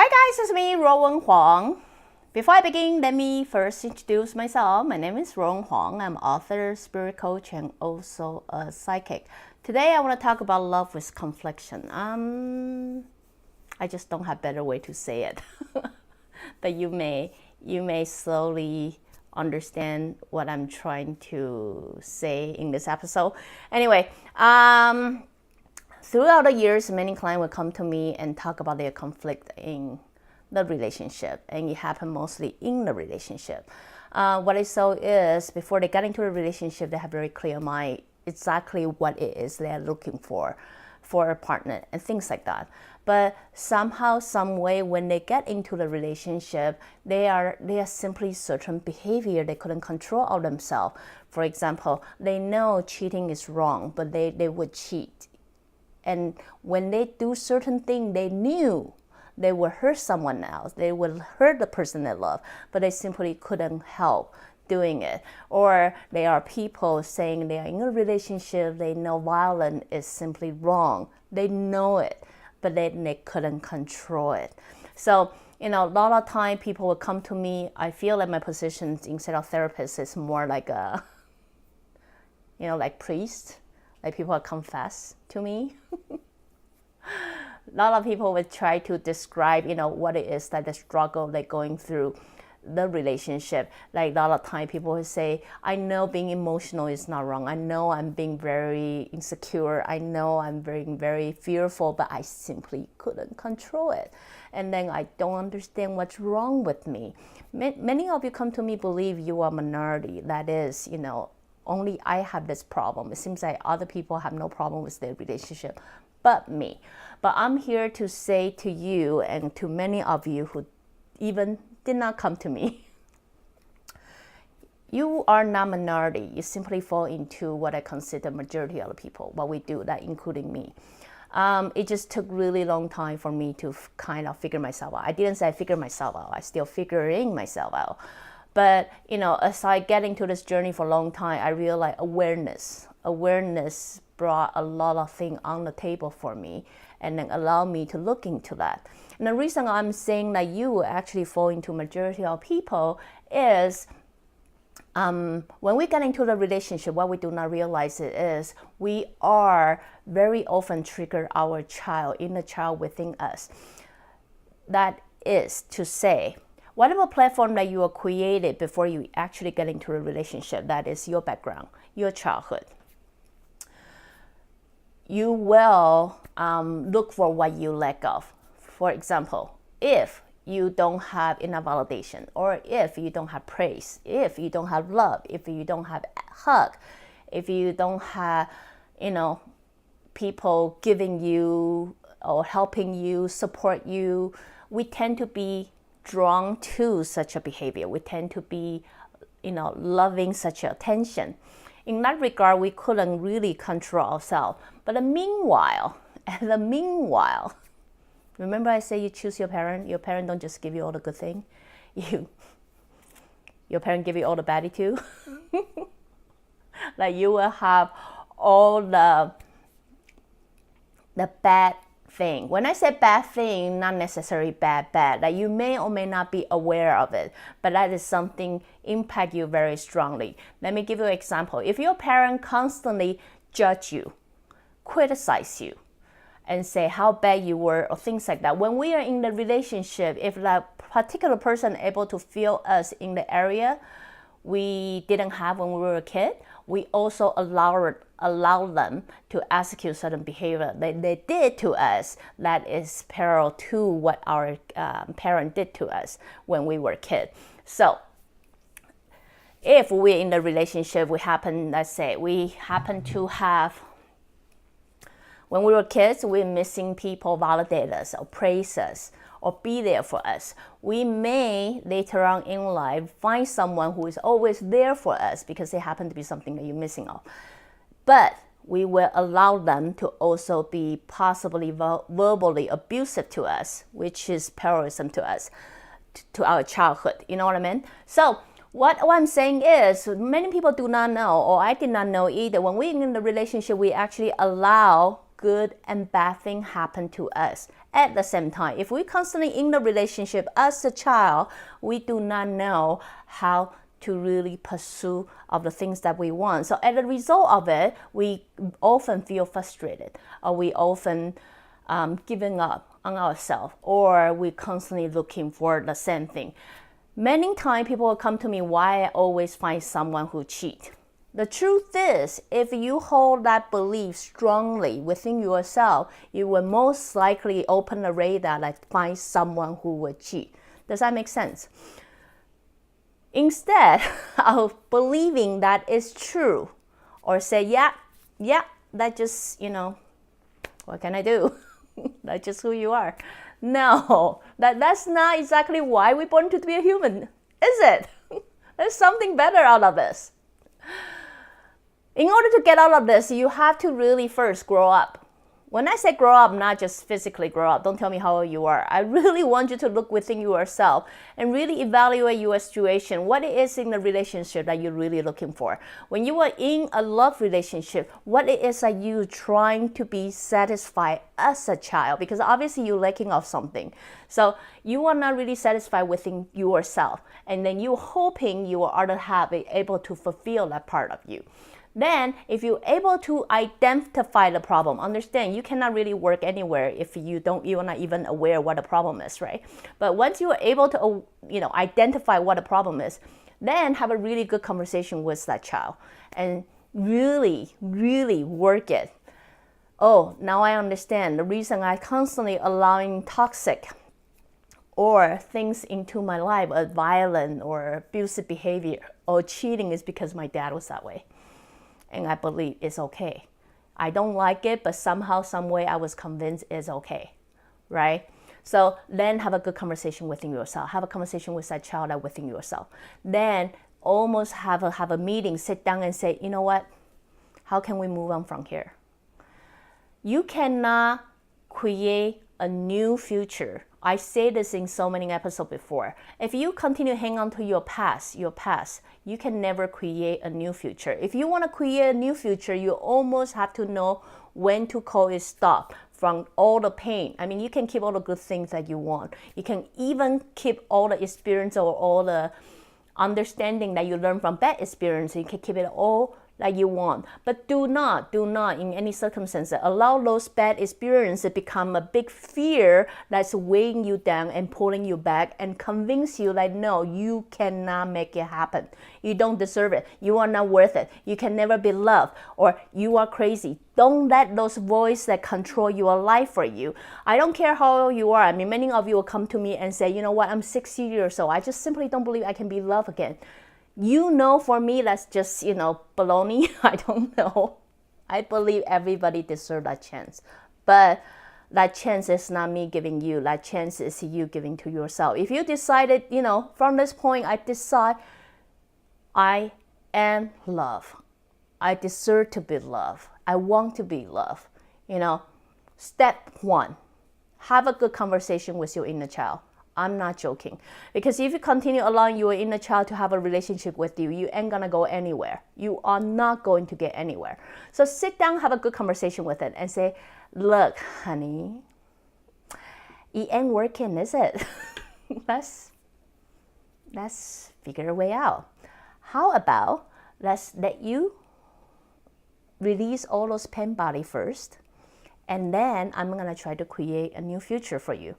Hi guys, it's me, Ruowen Huang. Before I begin, let me first introduce myself. My name is Ruowen Huang. I'm author, spirit coach, and also a psychic. Today I want to talk about love with confliction. I just don't have a better way to say it. But you may slowly understand what I'm trying to say in this episode. Anyway, throughout the years, many clients will come to me and talk about their conflict in the relationship, and it happens mostly in the relationship. What it so is, before they get into a relationship, they have very clear mind exactly what it is they are looking for a partner and things like that. But somehow, some way, when they get into the relationship, they are simply certain behavior they couldn't control of themselves. For example, they know cheating is wrong, but they would cheat. And when they do certain things, they knew they would hurt someone else. They would hurt the person they love, but they simply couldn't help doing it. Or there are people saying they are in a relationship, they know violence is simply wrong. They know it, but they couldn't control it. So, a lot of time people will come to me. I feel like my position instead of therapist is more like a, like priest. Like people confess to me. A lot of people would try to describe, what it is that the struggle they're going through the relationship. Like a lot of time people would say, I know being emotional is not wrong. I know I'm being very insecure. I know I'm being very fearful, but I simply couldn't control it. And then I don't understand what's wrong with me. Many of you come to me believe you are minority. That is, only I have this problem. It seems like other people have no problem with their relationship but me. But I'm here to say to you and to many of you who even did not come to me, you are not minority. You simply fall into what I consider majority of the people, what we do, that including me. It just took really long time for me to kind of figure myself out. I didn't say I figured myself out. I still figuring myself out. But, as I get into this journey for a long time, I realized awareness brought a lot of things on the table for me and then allowed me to look into that. And the reason I'm saying that you actually fall into majority of people is when we get into the relationship, what we do not realize it is we are very often trigger our inner child within us. That is to say, whatever platform that you are created before you actually get into a relationship, that is your background, your childhood. You will look for what you lack of. For example, if you don't have enough validation, or if you don't have praise, if you don't have love, if you don't have hug, if you don't have, people giving you or helping you, support you, we tend to be drawn to such a behavior. We tend to be, loving such attention. In that regard, we couldn't really control ourselves. But meanwhile, remember I say you choose your parent. Your parent don't just give you all the good thing. Your parent give you all the baddie too. Like you will have all the bad thing. When I say bad thing, not necessarily bad, like you may or may not be aware of it, but that is something impact you very strongly. Let me give you an example. If your parent constantly judge you, criticize you, and say how bad you were or things like that, when we are in the relationship, if that particular person able to feel us in the area we didn't have when we were a kid, we also allow them to execute certain behavior that they did to us that is parallel to what our parent did to us when we were a kid. So if we're in the relationship, we happen to have, when we were kids, we're missing people validate us or praise us or be there for us. We may later on in life find someone who is always there for us because they happen to be something that you're missing of. But we will allow them to also be possibly verbally abusive to us, which is terrorism to us, to our childhood. You know what I mean? So what I'm saying is, many people do not know, or I did not know either, when we're in the relationship, we actually allow good and bad things happen to us at the same time. If we constantly in the relationship as a child, we do not know how to really pursue of the things that we want. So as a result of it, we often feel frustrated, or we often giving up on ourselves, or we constantly looking for the same thing. Many times people will come to me, why I always find someone who cheat. The truth is, if you hold that belief strongly within yourself, you will most likely open the radar and find someone who will cheat. Does that make sense? Instead of believing that it's true, or say, yeah, that just, what can I do? That's just who you are. No, that's not exactly why we're born to be a human, is it? There's something better out of this. In order to get out of this, you have to really first grow up. When I say grow up, not just physically grow up, don't tell me how old you are. I really want you to look within yourself and really evaluate your situation. What it is in the relationship that you're really looking for. When you are in a love relationship, what it is that you're trying to be satisfied as a child, because obviously you're lacking of something. So you are not really satisfied within yourself. And then you're hoping your other half is able to fulfill that part of you. Then, if you're able to identify the problem, understand you cannot really work anywhere if you're not even aware what the problem is, right? But once you are able to, identify what the problem is, then have a really good conversation with that child and really, really work it. Oh, now I understand the reason I constantly allowing toxic or things into my life, violent or abusive behavior or cheating, is because my dad was that way. And I believe it's okay. I don't like it, but somehow, some way, I was convinced it's okay, right? So then have a good conversation within yourself. Have a conversation with that child within yourself. Then almost have a meeting, sit down and say, you know what? How can we move on from here? You cannot create a new future. I say this in so many episodes before. If you continue to hang on to your past, you can never create a new future. If you want to create a new future, you almost have to know when to call it stop from all the pain. I mean, you can keep all the good things that you want. You can even keep all the experience or all the understanding that you learn from bad experience. You can keep it all that you want. But do not in any circumstances allow those bad experiences to become a big fear that's weighing you down and pulling you back and convince you that no, you cannot make it happen. You don't deserve it. You are not worth it. You can never be loved, or you are crazy. Don't let those voices that control your life for you. I don't care how old you are. I mean, many of you will come to me and say, you know what, I'm 60 years old. I just simply don't believe I can be loved again. For me, that's just, baloney. I don't know. I believe everybody deserves that chance. But that chance is not me giving you. That chance is you giving to yourself. If you decided, from this point, I decide I am loved. I deserve to be loved. I want to be loved. Step one, have a good conversation with your inner child. I'm not joking. Because if you continue allowing your inner child to have a relationship with you, you ain't gonna go anywhere. You are not going to get anywhere. So sit down, have a good conversation with it and say, look, honey, it ain't working, is it? Let's figure a way out. How about let's let you release all those pain body first, and then I'm gonna try to create a new future for you.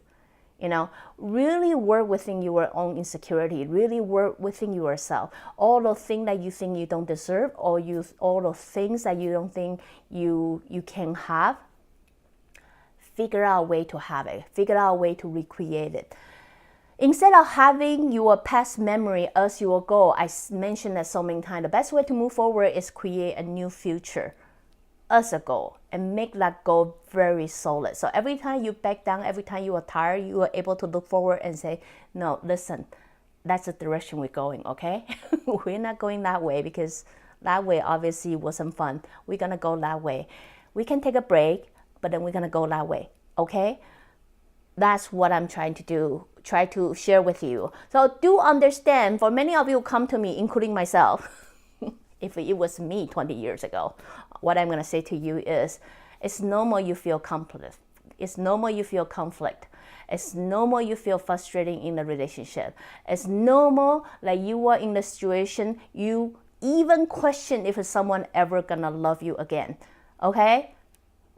Really work within your own insecurity. Really work within yourself. All those things that you think you don't deserve, or all those things that you don't think you can have, figure out a way to have it. Figure out a way to recreate it. Instead of having your past memory as your goal, I mentioned that so many times, the best way to move forward is create a new future as a goal and make that goal very solid. So every time you back down, every time you are tired, you are able to look forward and say, no, listen, that's the direction we're going, okay? We're not going that way because that way obviously wasn't fun. We're gonna go that way. We can take a break, but then we're gonna go that way, okay? That's what I'm trying to do, try to share with you. So do understand, for many of you who come to me, including myself, if it was me 20 years ago, what I'm going to say to you is, it's normal you feel It's normal you feel conflict. It's normal you feel frustrating in the relationship. It's normal that you are in the situation you even question if someone ever gonna love you again. Okay?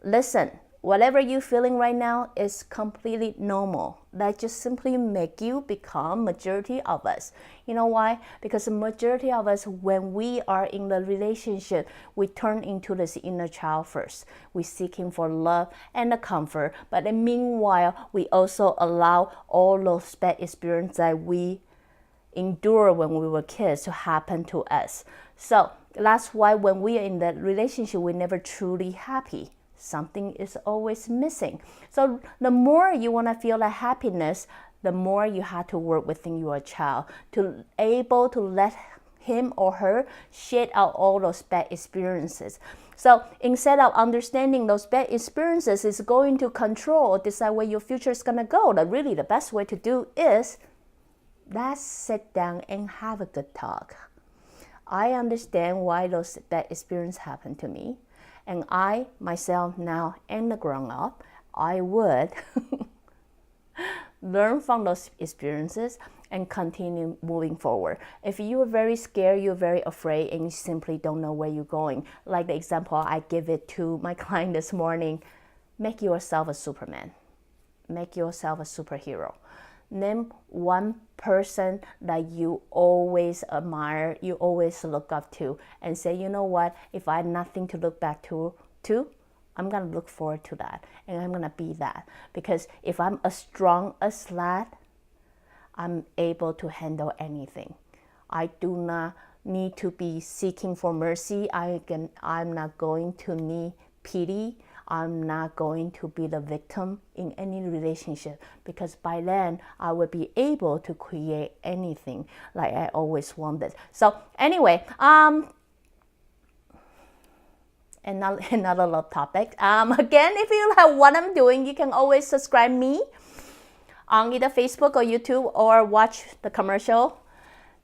Listen, whatever you're feeling right now is completely normal. That just simply make you become majority of us. You know why? Because the majority of us, when we are in the relationship, we turn into this inner child first. We're seeking for love and the comfort. But then meanwhile, we also allow all those bad experiences that we endure when we were kids to happen to us. So that's why when we are in that relationship, we're never truly happy. Something is always missing. So the more you want to feel that happiness, the more you have to work within your child to able to let him or her shed out all those bad experiences. So instead of understanding those bad experiences is going to control or decide where your future is going to go, the best way to do is let's sit down and have a good talk. I understand why those bad experiences happened to me. And I, myself now, and the grown up, I would learn from those experiences and continue moving forward. If you are very scared, you're very afraid, and you simply don't know where you're going, like the example I give it to my client this morning, make yourself a Superman. Make yourself a superhero. Name one person that you always admire, you always look up to, and say, you know what, if I have nothing to look back to, I'm going to look forward to that, and I'm going to be that. Because if I'm as strong as that, I'm able to handle anything. I do not need to be seeking for mercy. I'm not going to need pity. I'm not going to be the victim in any relationship, because by then I will be able to create anything like I always wanted. So anyway, another love topic. Again, if you like what I'm doing, you can always subscribe me on either Facebook or YouTube, or watch the commercial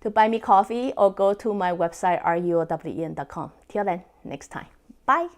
to buy me coffee, or go to my website ruowen.com. Till then, next time. Bye.